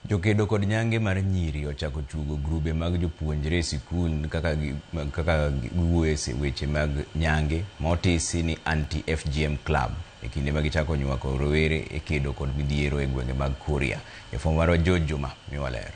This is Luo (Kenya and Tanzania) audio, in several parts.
Jokedo kod nyange mar nyiri ochako tugo grube mag jopuonjre sikul kaka giwuoye weche mag nyange motisi ni anti-FGM club e kinde ma gichako nywako rowere e kedo kod midhiero e gwenge mag Kuria. E fom mar Juma miwaler.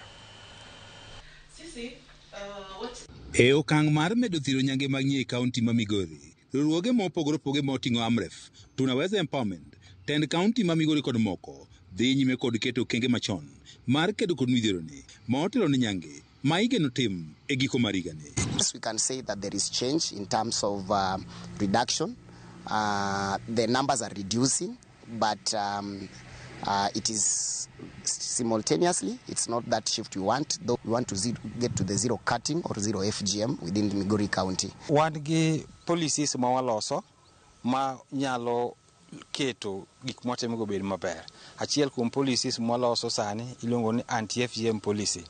E okang' mar medo thiro nyange mag nyiri kaunti ma Migori, riwruoge mopogore opogore moting'o Amref, Tunaweza Empowerment, tend kaunti ma Migori kod moko dhi nyime kod keto okenge machon mar kedo kod midhiero ni ma otelo ni nyange ma igeno tim e giko mar higa ni. We can say that there is change in terms of reduction. The numbers are reducing, but it is simultaneously, it's not that shift we want, though we want to get to the zero cutting or zero FGM within the Migori County. Wan gi policies ma waloso ma nyalo keto gik motimo go bed maber. Achiel kuom policies ma waloso sani iluongo ni anti-FGM policy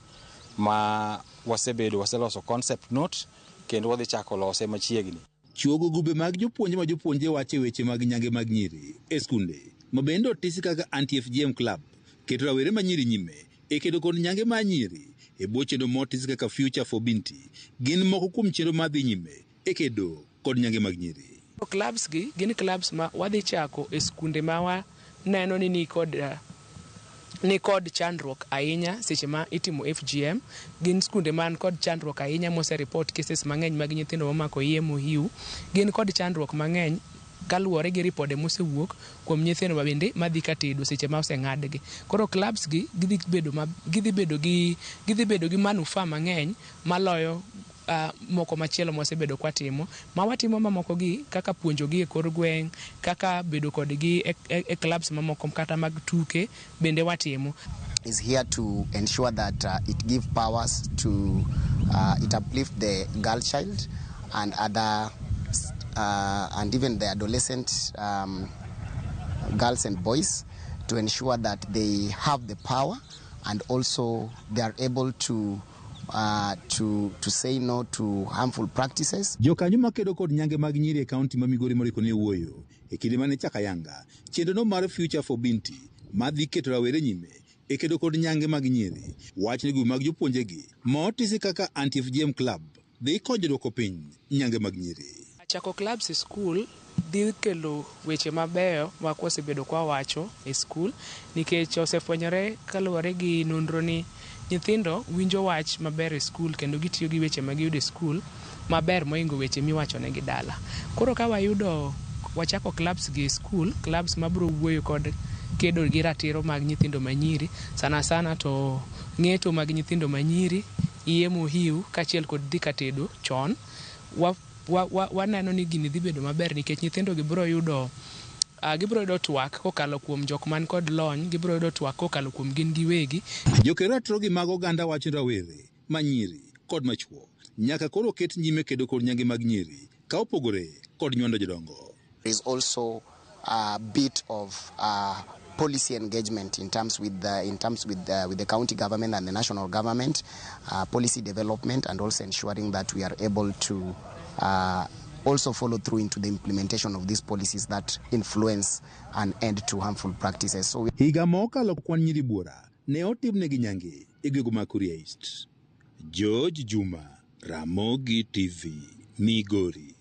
ma waseloso concept note kendo wadhi chako lose machiegni. Chuogo gube mag jopuonje wache weche mag nyange mag nyiri e skunde ma bende otisi kaka anti-FGM club keto rawere ma nyiri nyime e kedo kod nyange ma nyiri e bwo chenro motisi kaka Future for Binti gin moko kuom chenro madhi nyime e kedo kod nyange mag nyiri. Clubs gi gin clubs ma wadhi chako e skunde ma wa neno ni ni kod chandruok ahinya seche ma itimo FGM. Gin skunde man kod chandruok ahinya mose report cases mang'eny mag nyithindo mamako iye mohiu. Gin kod chandruok mang'eny kaluwore gi ripode mosewuok kuom nyithindo ma bende madhi katedo seche ma oseng'adgi. Koro clubs gi gidhi bedo gi manufaa mang'eny maloyo moko machielo mosebedo kwatimo ma watimo mamoko gi kaka puonjo gi e kor gweng', kaka bedo kod gi e clubs mamoko kata mag tuke bende watimo. Is here to ensure that it give powers to it uplift the girl child and other and even the adolescent girls and boys, to ensure that they have the power and also they are able to say no to harmful practices. Jokanyo makedo kod nyange mag nyiri e kaunti ma Migori moriko ne wuoyo e kinde mane chakayanga chenro no mar Future for Binti madhi keto rawere nyime e kedo kod nyange mag nyiri. Wach ni gube mag jopuonje gi motisi kaka anti-FGM club dhi konyo dwoko piny nyange mag nyiri. Chako clubs e school dhi kelo weche mabeyo ma kwasebedo kwa wacho e school, nikech osefwenyore kaluwore gi nonro ni nyithindo winjo wach maber e school kendo gitiyo gi weche ma giyudo e school maber moingo weche miwacho negi dala. Koro ka wachako clubs gi e school, clubs mabiro wuoyo kod kedo gi ratiro mag nyithindo manyiri, sana to ng'eto mag nyithindo manyiri, iye mohiu kachiel kod dhi katedo chon, waneno ni gini dhi bedo maber nikech nyithindo gibiro yudo twak kokalo kuom jok man kod lony, gibiro yudo twak kokalo kuom gin giwegi. Jokero atrogi mag oganda wacho rawere ma nyiri kod machuo nyaka koro ket nyime kedo kod nyange mag nyiri ka opogore kod nywando jodongo. There is also a bit of policy engagement in terms with the county government and the national government, policy development, and also ensuring that we are able to also follow through into the implementation of these policies that influence an end to harmful practices. So higa mokalo kwan nyiri buora ne otimnegi nyange e gwenge ma Kuria East. Juma, Ramogi TV, Migori.